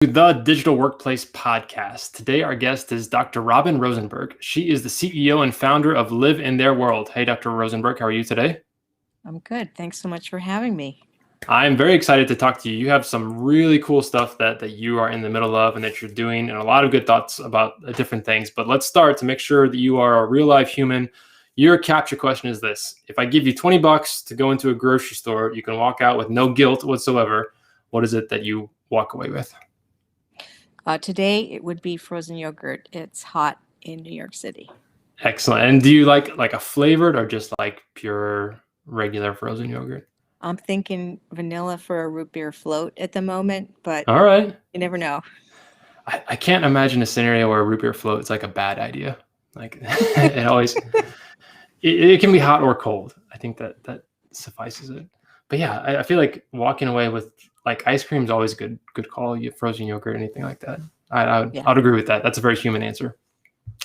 The Digital Workplace Podcast. Today, our guest is Dr. Robin Rosenberg. She is the CEO and founder of Live in Their World. Hey, Dr. Rosenberg, how are you today? I'm good. Thanks so much for having me. I'm very excited to talk to you. You have some really cool stuff that you are in the middle of and that you're doing, and a lot of good thoughts about different things. But let's start to make sure that you are a real life human. Your capture question is this: if I give you $20 to go into a grocery store, you can walk out with no guilt whatsoever. What is it that you walk away with? Today, it would be frozen yogurt. It's hot in New York City. Excellent. And do you like a flavored or just like pure regular frozen yogurt? I'm thinking vanilla for a root beer float at the moment, but All right. you never know. I can't imagine a scenario where a root beer float is like a bad idea. Like it always, it can be hot or cold. I think that suffices it. But yeah, I feel like walking away with like ice cream is always a good call. You frozen yogurt, anything like that. I'd agree with that. That's a very human answer.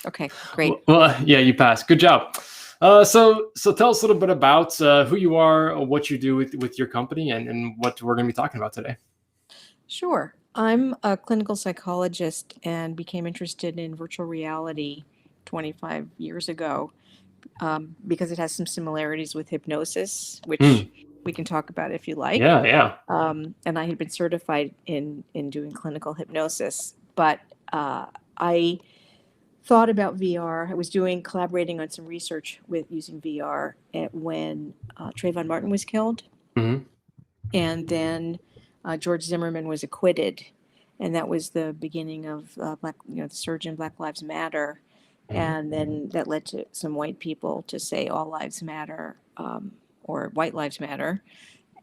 Okay, great. Well, yeah, you passed. Good job. So tell us a little bit about who you are, what you do with your company, and what we're going to be talking about today. Sure. I'm a clinical psychologist and became interested in virtual reality 25 years ago because it has some similarities with hypnosis, which we can talk about if you like. Yeah. And I had been certified in doing clinical hypnosis, but I thought about VR. I was collaborating on some research with using VR when Trayvon Martin was killed. Mm-hmm. And then George Zimmerman was acquitted. And that was the beginning of the surge in Black Lives Matter. Mm-hmm. And then that led to some white people to say all lives matter or white lives matter.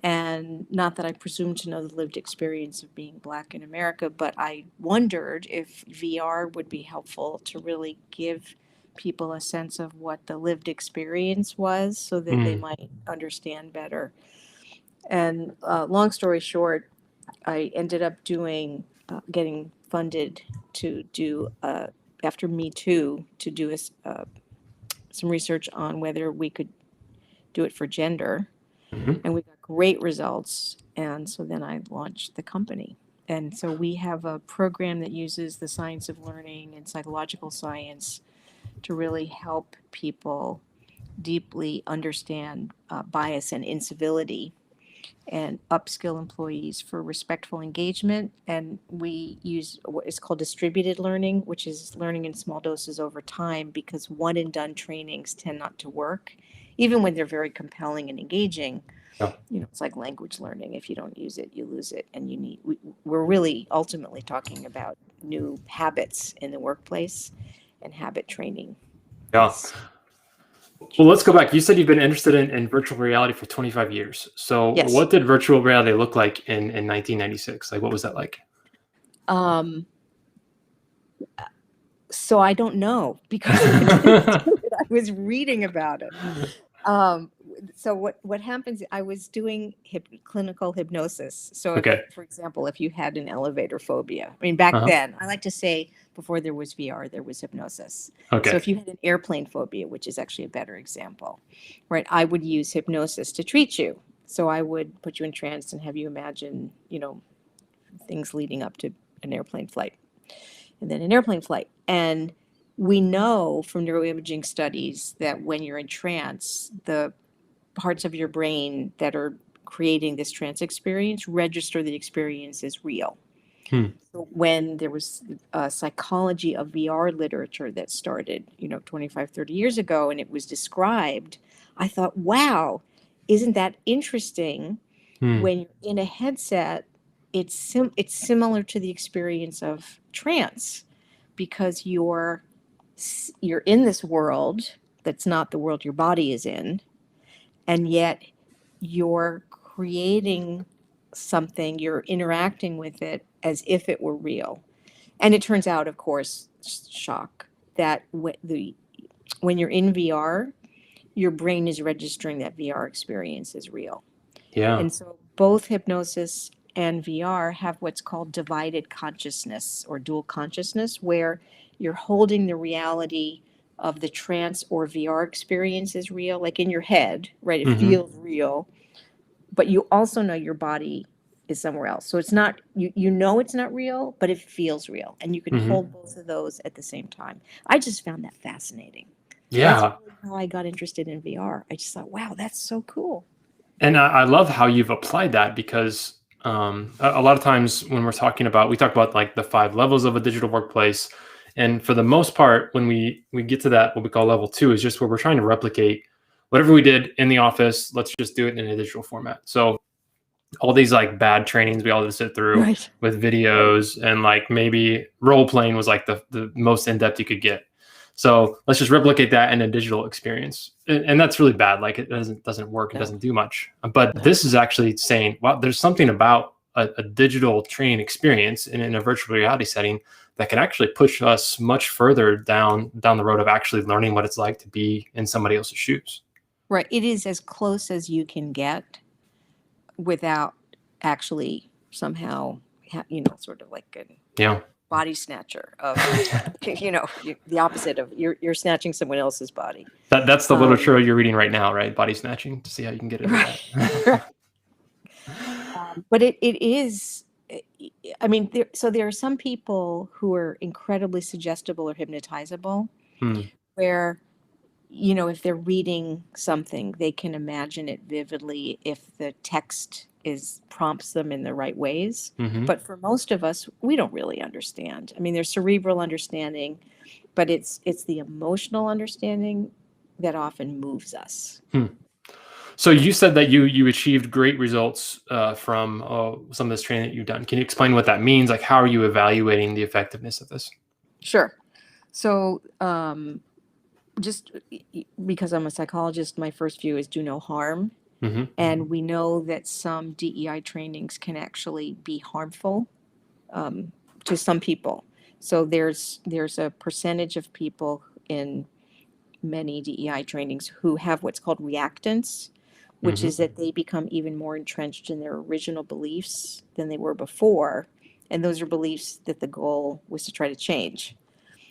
And not that I presume to know the lived experience of being Black in America, but I wondered if VR would be helpful to really give people a sense of what the lived experience was so that they might understand better. And long story short, I ended up getting funded to do, after Me Too, to do some research on whether we could do it for gender. Mm-hmm. And we got great results. And so then I launched the company. And so we have a program that uses the science of learning and psychological science to really help people deeply understand bias and incivility and upskill employees for respectful engagement. And we use what is called distributed learning, which is learning in small doses over time, because one and done trainings tend not to work. Even when they're very compelling and engaging, it's like language learning. If you don't use it, you lose it. And we're really ultimately talking about new habits in the workplace and habit training. Yeah. Well, let's go back. You said you've been interested in virtual reality for 25 years. So yes. What did virtual reality look like in 1996? Like, what was that like? So I don't know because I was reading about it. So what happens, I was doing clinical hypnosis. So for example, if you had an elevator phobia, I mean, back then, I like to say before there was VR, there was hypnosis. Okay. So if you had an airplane phobia, which is actually a better example, right? I would use hypnosis to treat you. So I would put you in trance and have you imagine, things leading up to an airplane flight and then an airplane flight. And we know from neuroimaging studies that when you're in trance, the parts of your brain that are creating this trance experience register the experience as real. So when there was a psychology of VR literature that started, 25, 30 years ago, and it was described, I thought, wow, isn't that interesting? When you're in a headset, it's similar to the experience of trance because you're in this world that's not the world your body is in, and yet you're creating something, you're interacting with it as if it were real. And it turns out, of course, shock, that when you're in VR, your brain is registering that VR experience as real. Yeah. And so both hypnosis and VR have what's called divided consciousness or dual consciousness, where you're holding the reality of the trance or VR experience as real, like in your head, right? It feels real, but you also know your body is somewhere else. So it's not, you know it's not real, but it feels real. And you can hold both of those at the same time. I just found that fascinating. That's Yeah. really how I got interested in VR. I just thought, wow, that's so cool. And I love how you've applied that, because a lot of times when we talk about like the 5 levels of a digital workplace. And for the most part, when we get to that, what we call level 2 is just where we're trying to replicate whatever we did in the office. Let's just do it in a digital format. So all these like bad trainings we all had to sit through Right. with videos, and like maybe role playing was like the most in-depth you could get. So let's just replicate that in a digital experience. And that's really bad. Like it doesn't work. It No. doesn't do much. But this is actually saying, wow, there's something about a digital training experience in a virtual reality setting that can actually push us much further down the road of actually learning what it's like to be in somebody else's shoes. Right. It is as close as you can get without actually somehow, sort of like a Yeah. body snatcher of, the opposite of you're snatching someone else's body. That's the literature you're reading right now, right? Body snatching, to see how you can get into Right. that. But it is, I mean, there are some people who are incredibly suggestible or hypnotizable, where, if they're reading something, they can imagine it vividly if the text prompts them in the right ways. But for most of us, we don't really understand. I mean, there's cerebral understanding, but it's the emotional understanding that often moves us. So you said that you achieved great results from some of this training that you've done. Can you explain what that means? Like, how are you evaluating the effectiveness of this? Sure. So, just because I'm a psychologist, my first view is do no harm. And we know that some DEI trainings can actually be harmful to some people. So there's a percentage of people in many DEI trainings who have what's called reactance, which is that they become even more entrenched in their original beliefs than they were before. And those are beliefs that the goal was to try to change.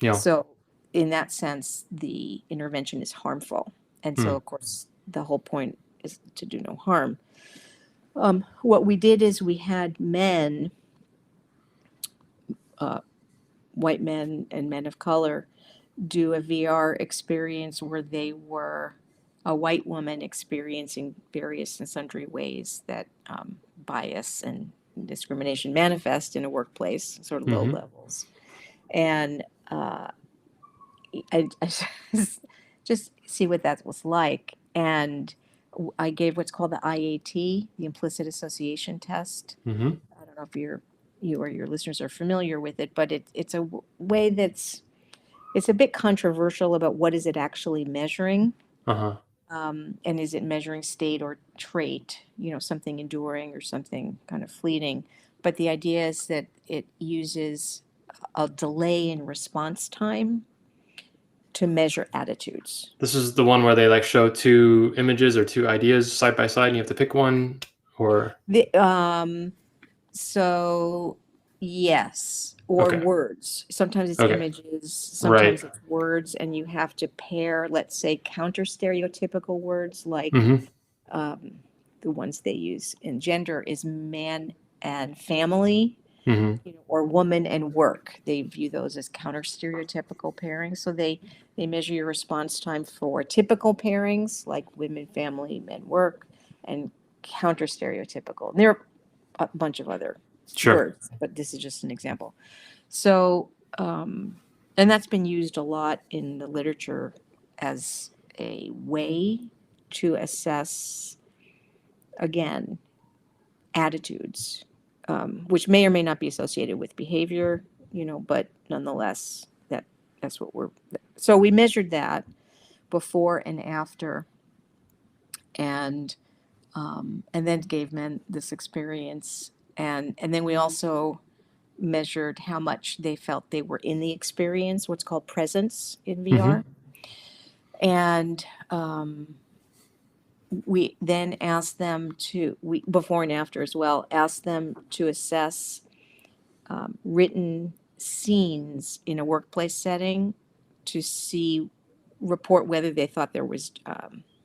Yeah. So in that sense, the intervention is harmful. And so, of course, the whole point is to do no harm. What we did is we had men, white men and men of color, do a VR experience where they were a white woman experiencing various and sundry ways that bias and discrimination manifest in a workplace, sort of low levels. And I just see what that was like. And I gave what's called the IAT, the implicit association test. I don't know if you or your listeners are familiar with it, but it's a way it's a bit controversial about what is it actually measuring. And is it measuring state or trait, something enduring or something kind of fleeting. But the idea is that it uses a delay in response time to measure attitudes. This is the one where they like show 2 images or 2 ideas side by side, and you have to pick one, or so yes, or words. Sometimes it's images, sometimes it's words, and you have to pair, let's say, counter stereotypical words like the ones they use in gender is man and family. Or woman and work. They view those as counter stereotypical pairings. So they measure your response time for typical pairings like women, family, men, work, and counter stereotypical. And there are a bunch of other words, but this is just an example. So, and that's been used a lot in the literature as a way to assess, again, attitudes. Which may or may not be associated with behavior, but nonetheless, that's what so we measured that before and after, and then gave men this experience, and then we also measured how much they felt they were in the experience, what's called presence in VR, and we then asked them before and after as well, asked them to assess written scenes in a workplace setting to report whether they thought there was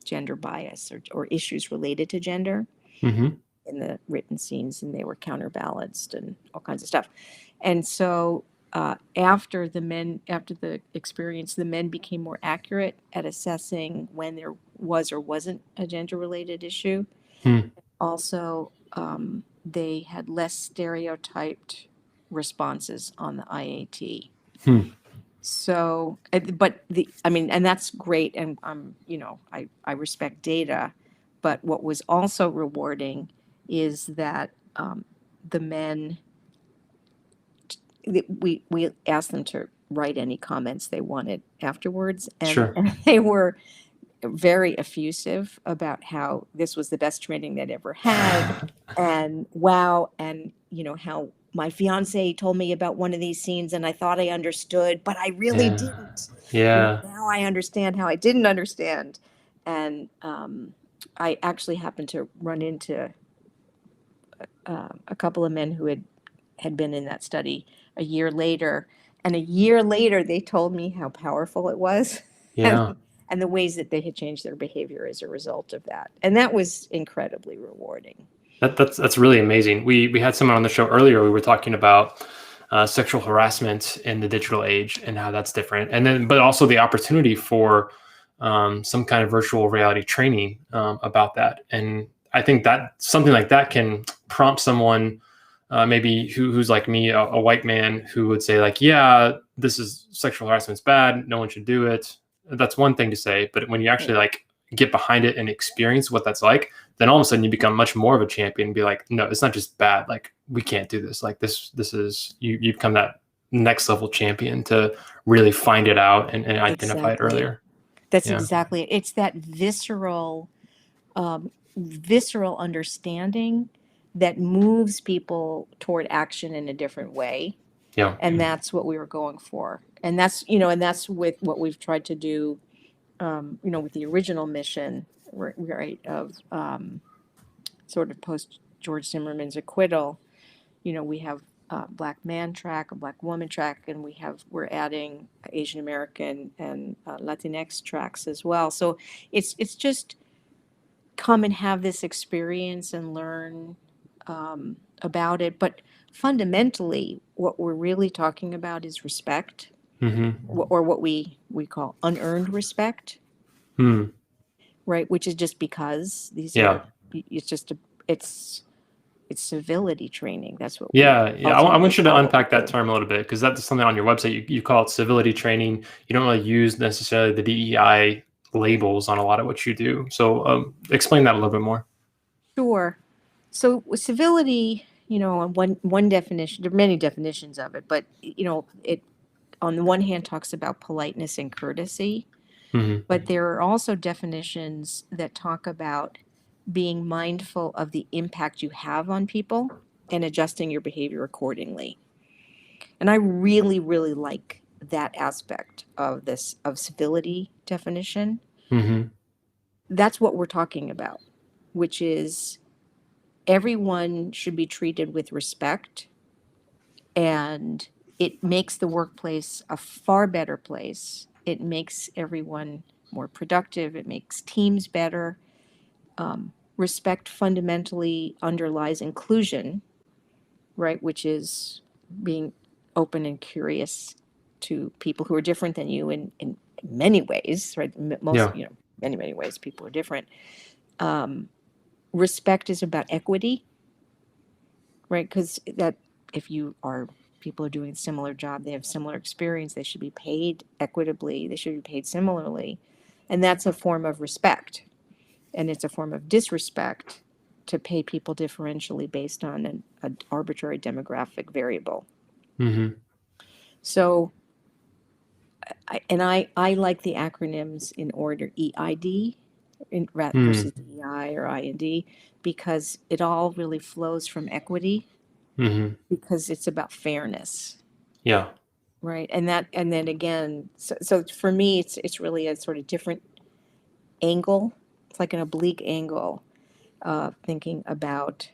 gender bias or issues related to gender. in the written scenes, and they were counterbalanced and all kinds of stuff. And so after the experience, the men became more accurate at assessing when there was or wasn't a gender-related issue. Hmm. Also, they had less stereotyped responses on the IAT. Hmm. So, but and that's great. And I respect data, but what was also rewarding is that the men, we asked them to write any comments they wanted afterwards, and, Sure. and they were very effusive about how this was the best training they'd ever had, and wow, and how my fiance told me about one of these scenes and I thought I understood, but I really Yeah. didn't. Yeah. Now I understand how I didn't understand. And I actually happened to run into a couple of men who had been in that study a year later. And a year later, they told me how powerful it was Yeah. and the ways that they had changed their behavior as a result of that. And that was incredibly rewarding. That's really amazing. We had someone on the show earlier. We were talking about sexual harassment in the digital age and how that's different, and then but also the opportunity for some kind of virtual reality training about that. And I think that something like that can prompt someone maybe who's like me, a white man, who would say like, yeah, this is sexual harassment's bad. No one should do it. That's one thing to say, but when you actually like get behind it and experience what that's like, then all of a sudden you become much more of a champion and be like, no, it's not just bad. Like, we can't do this. Like this is, you become that next level champion to really find it out and identify it Exactly. earlier. That's Yeah. exactly it. It's that visceral understanding that moves people toward action in a different way. Yeah. And that's what we were going for. And that's with what we've tried to do, with the original mission, right, of sort of post George Zimmerman's acquittal. We have a Black man track, a Black woman track, and we're adding Asian American and Latinx tracks as well. So it's just come and have this experience and learn about it. But fundamentally, what we're really talking about is respect, or what we call unearned respect, right? Which is just because it's civility training. That's what we I ultimately want you to call what we unpack that do. term a little bit, because that's something on your website. You call it civility training. You don't really use necessarily the DEI labels on a lot of what you do. So explain that a little bit more. Sure. So with civility, one definition, there are many definitions of it, but it on the one hand talks about politeness and courtesy, but there are also definitions that talk about being mindful of the impact you have on people and adjusting your behavior accordingly. And I really, really like that aspect of civility definition. That's what we're talking about, which is everyone should be treated with respect, and it makes the workplace a far better place. It makes everyone more productive. It makes teams better. Respect fundamentally underlies inclusion, right? Which is being open and curious to people who are different than you in many ways, right? Many, many ways people are different. Respect is about equity, right? Because if people are doing a similar job, they have similar experience, they should be paid equitably, they should be paid similarly. And that's a form of respect. And it's a form of disrespect to pay people differentially based on an arbitrary demographic variable. So, I like the acronyms in order, EID versus DEI or IND, because it all really flows from equity, because it's about fairness. Yeah. Right. And then again, so for me, it's really a sort of different angle. It's like an oblique angle, thinking about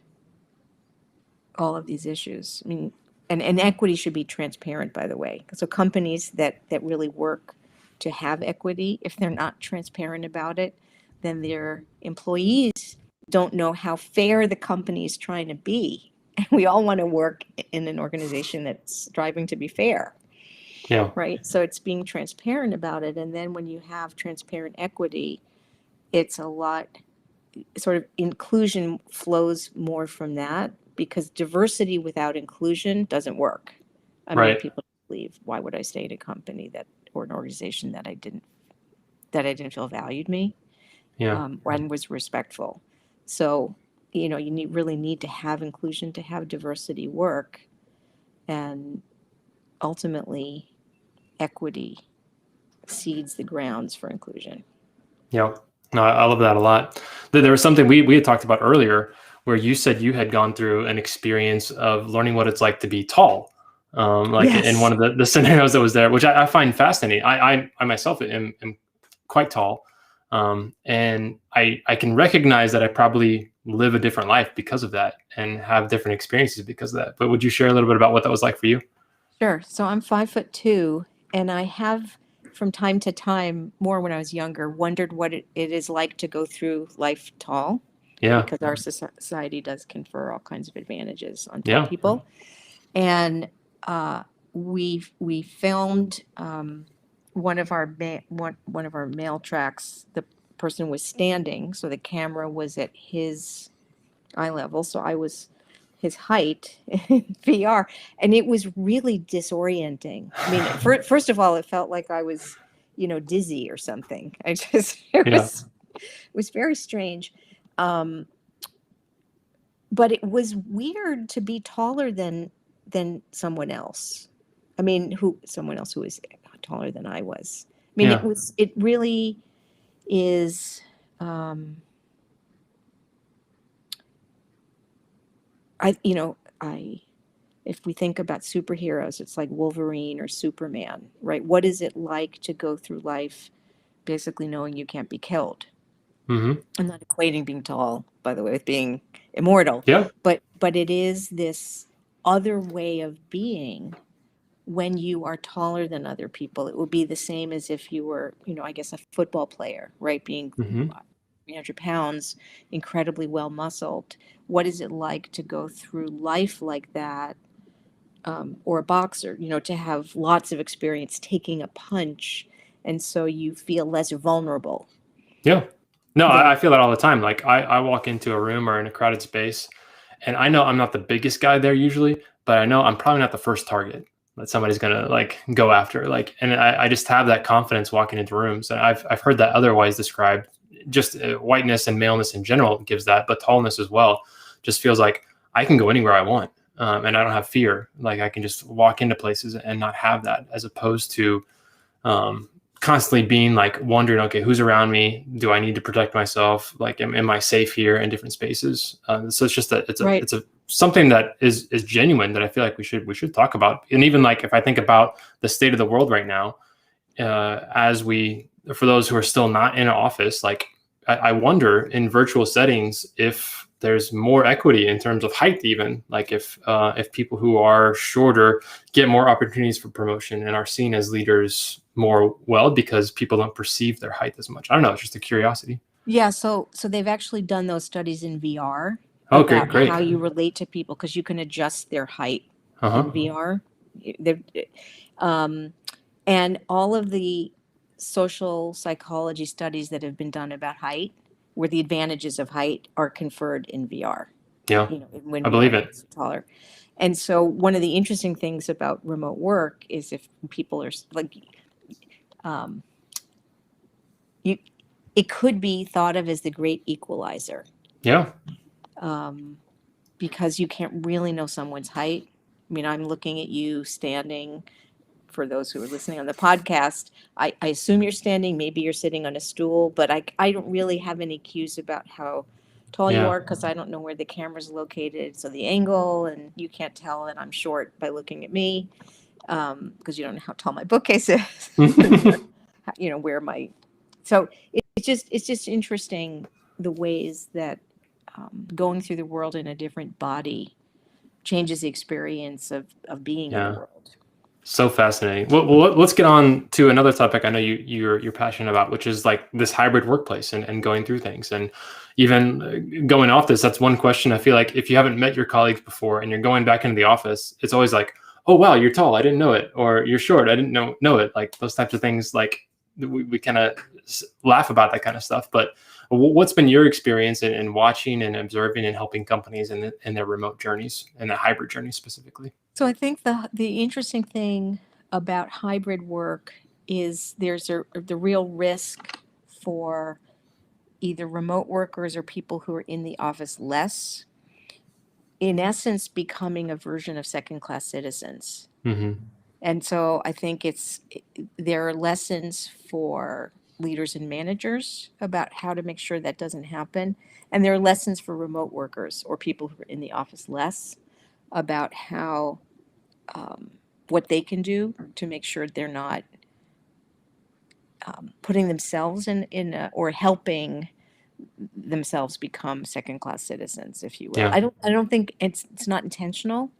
all of these issues. I mean, and equity should be transparent, by the way. So companies that really work to have equity, if they're not transparent about it, then their employees don't know how fair the company is trying to be. And we all want to work in an organization that's striving to be fair, Yeah. right? So it's being transparent about it. And then when you have transparent equity, it's a lot, sort of inclusion flows more from that, because diversity without inclusion doesn't work. I mean, Right. people leave. Why would I stay at a company that, or an organization that I didn't feel valued me, Yeah. and was respectful? So, you know, you really need to have inclusion to have diversity work, and ultimately equity seeds the grounds for inclusion. Yeah. No, I love that a lot. There was something we had talked about earlier where you said you had gone through an experience of learning what it's like to be tall. Like in Yes. one of the scenarios that was there, which I find fascinating. I myself am quite tall. And I can recognize that I probably live a different life because of that and have different experiences because of that. But would you share a little bit about what that was like for you? Sure. So I'm 5'2", and I have, from time to time, more when I was younger, wondered what it is like to go through life tall, Yeah. because our society does confer all kinds of advantages on tall Yeah. people. And we filmed one of our one of our mail tracks. The person was standing, so the camera was at his eye level, so I was his height in VR, and it was really disorienting. I mean, first of all, it felt like I was, you know, dizzy or something. Yeah. It was very strange. Um, but it was weird to be taller than someone else. I mean, someone else who was taller than I was. I mean, Yeah. it really is. I if we think about superheroes, it's like Wolverine or Superman, right? What is it like to go through life basically knowing you can't be killed? Hmm. I'm not equating being tall, by the way, with being immortal, Yeah. but it is this other way of being. When you are taller than other people, it would be the same as if you were, you know, I guess, a football player, right? Being Hmm. 300 pounds, incredibly well muscled. What is it like to go through life like that? Or a boxer, you know, to have lots of experience taking a punch, and so you feel less vulnerable Yeah. No, I than. feel that all the time. Like I walk into a room or in a crowded space and I know I'm not the biggest guy there usually, but I know I'm probably not the first target that somebody's gonna like go after. Like, and I just have that confidence walking into rooms. And I've heard that otherwise described. Just whiteness and maleness in general gives that, but tallness as well just feels like I can go anywhere I want, and I don't have fear. Like I can just walk into places and not have that, as opposed to constantly being like wondering, okay, who's around me? Do I need to protect myself? Like, am I safe here in different spaces? So it's just that Right. it's a something that is genuine that I feel like we should talk about. And even like if I think about the state of the world right now, for those who are still not in an office, like I wonder in virtual settings if there's more equity in terms of height, even like if people who are shorter get more opportunities for promotion and are seen as leaders more well because people don't perceive their height as much. I don't know. It's just a curiosity. Yeah, so they've actually done those studies in VR Oh, great, about great. how you relate to people, because you can adjust their height Uh in huh. VR. They've, um, and all of the social psychology studies that have been done about height, where the advantages of height are conferred in VR, Yeah, you know, when I believe VR it. gets taller. And so one of the interesting things about remote work is if people are like, um, you, it could be thought of as the great equalizer, Yeah, um, because you can't really know someone's height. I mean, I'm looking at you standing. For those who are listening on the podcast, I assume you're standing. Maybe you're sitting on a stool, but I don't really have any cues about how tall you yeah. are, because I don't know where the camera's located. So the angle, and you can't tell that I'm short by looking at me, because you don't know how tall my bookcase is, you know, where my. So it's just interesting the ways that going through the world in a different body changes the experience of being in the Yeah. world. So fascinating. Well, let's get on to another topic I know you're passionate about, which is like this hybrid workplace and going through things. And even going off this, that's one question I feel like if you haven't met your colleagues before and you're going back into the office, it's always like, oh, wow, you're tall, I didn't know it. Or you're short, I didn't know it. Like those types of things, like we kind of laugh about that kind of stuff. But what's been your experience in watching and observing and helping companies in their remote journeys and the hybrid journeys specifically? So I think the interesting thing about hybrid work is the real risk for either remote workers or people who are in the office less, in essence, becoming a version of second-class citizens. Mm-hmm. And so I think there are lessons for leaders and managers about how to make sure that doesn't happen. And there are lessons for remote workers or people who are in the office less about how what they can do to make sure they're not putting themselves or helping themselves become second-class citizens, if you will. Yeah. I don't think it's not intentional.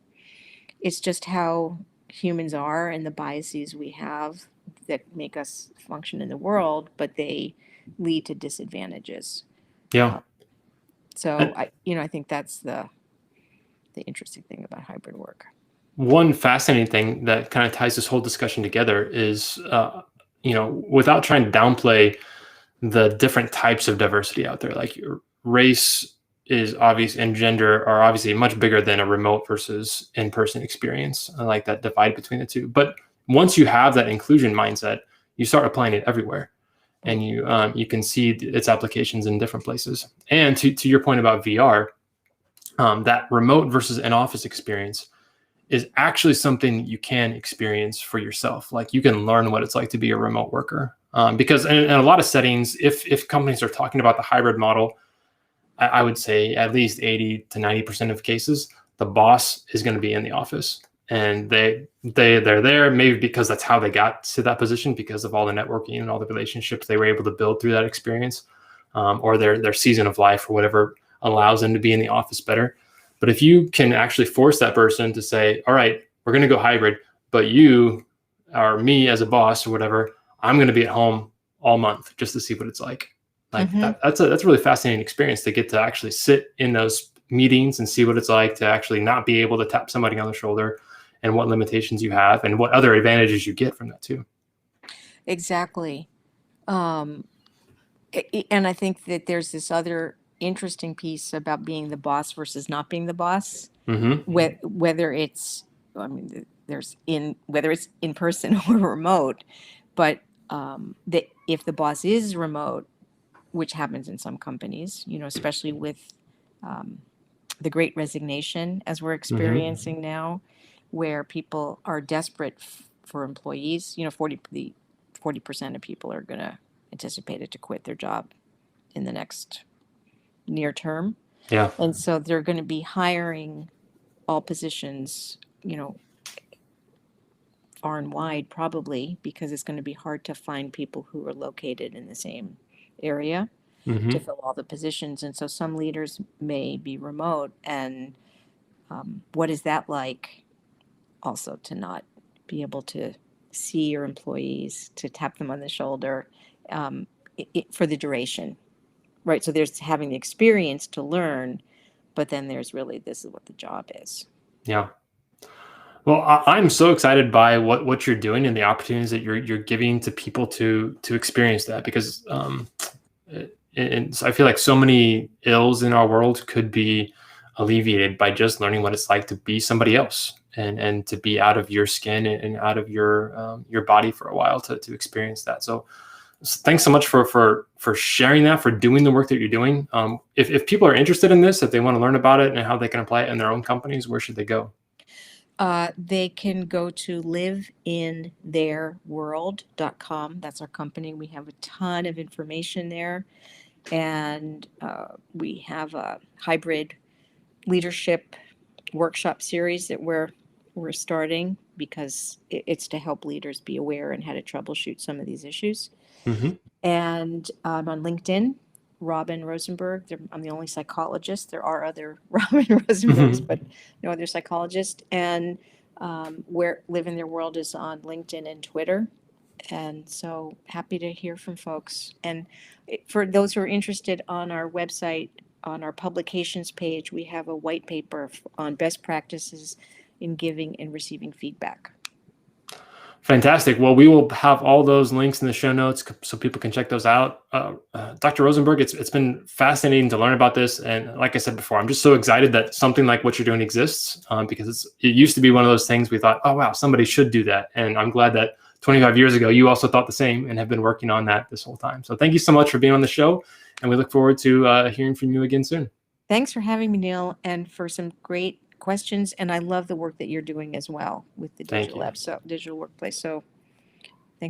It's just how humans are and the biases we have that make us function in the world, but they lead to disadvantages. Yeah. So I think that's the interesting thing about hybrid work. One fascinating thing that kind of ties this whole discussion together is, without trying to downplay the different types of diversity out there, like your race is obvious and gender are obviously much bigger than a remote versus in-person experience. I like that divide between the two. But once you have that inclusion mindset, you start applying it everywhere, and you can see its applications in different places. And to your point about VR, that remote versus in-office experience is actually something you can experience for yourself. Like you can learn what it's like to be a remote worker. Because in a lot of settings, if companies are talking about the hybrid model, I would say at least 80 to 90% of cases, the boss is going to be in the office, and they're there maybe because that's how they got to that position, because of all the networking and all the relationships they were able to build through that experience, or their season of life or whatever allows them to be in the office better. But if you can actually force that person to say, all right, we're going to go hybrid, but you or me as a boss or whatever, I'm going to be at home all month just to see what it's like. Like that's a really fascinating experience to get to actually sit in those meetings and see what it's like to actually not be able to tap somebody on the shoulder, and what limitations you have and what other advantages you get from that too. Exactly. And I think that there's this other interesting piece about being the boss versus not being the boss. Mm-hmm. Whether it's, whether it's in person or remote, but that if the boss is remote, which happens in some companies, especially with the Great Resignation, as we're experiencing now, where people are desperate for employees. 40% of people are going to anticipated to quit their job in the next near term. Yeah. And so they're going to be hiring all positions, far and wide, probably, because it's going to be hard to find people who are located in the same area to fill all the positions. And so some leaders may be remote. And what is that like also, to not be able to see your employees, to tap them on the shoulder for the duration, right? So there's having the experience to learn, but then there's really, this is what the job is. Yeah. Well, I'm so excited by what you're doing and the opportunities that you're giving to people to experience that, because and so I feel like so many ills in our world could be alleviated by just learning what it's like to be somebody else, and to be out of your skin and out of your body for a while to experience that. So thanks so much for sharing that, for doing the work that you're doing. If people are interested in this, if they want to learn about it and how they can apply it in their own companies, where should they go? They can go to liveintheirworld.com. That's our company. We have a ton of information there. And we have a hybrid leadership workshop series that we're starting, because it's to help leaders be aware and how to troubleshoot some of these issues. And I'm on LinkedIn, Robin Rosenberg. I'm the only psychologist. There are other Robin Rosenbergs, but no other psychologist. And where Live in Their World is on LinkedIn and Twitter. And so happy to hear from folks. And for those who are interested, on our website, on our publications page, we have a white paper on best practices in giving and receiving feedback. Fantastic. Well, we will have all those links in the show notes so people can check those out. Dr. Rosenberg, it's been fascinating to learn about this. And like I said before, I'm just so excited that something like what you're doing exists, because it used to be one of those things we thought, oh, wow, somebody should do that. And I'm glad that 25 years ago, you also thought the same and have been working on that this whole time. So thank you so much for being on the show. And we look forward to hearing from you again soon. Thanks for having me, Neil, and for some great questions. And I love the work that you're doing as well with the digital lab, so digital workplace. So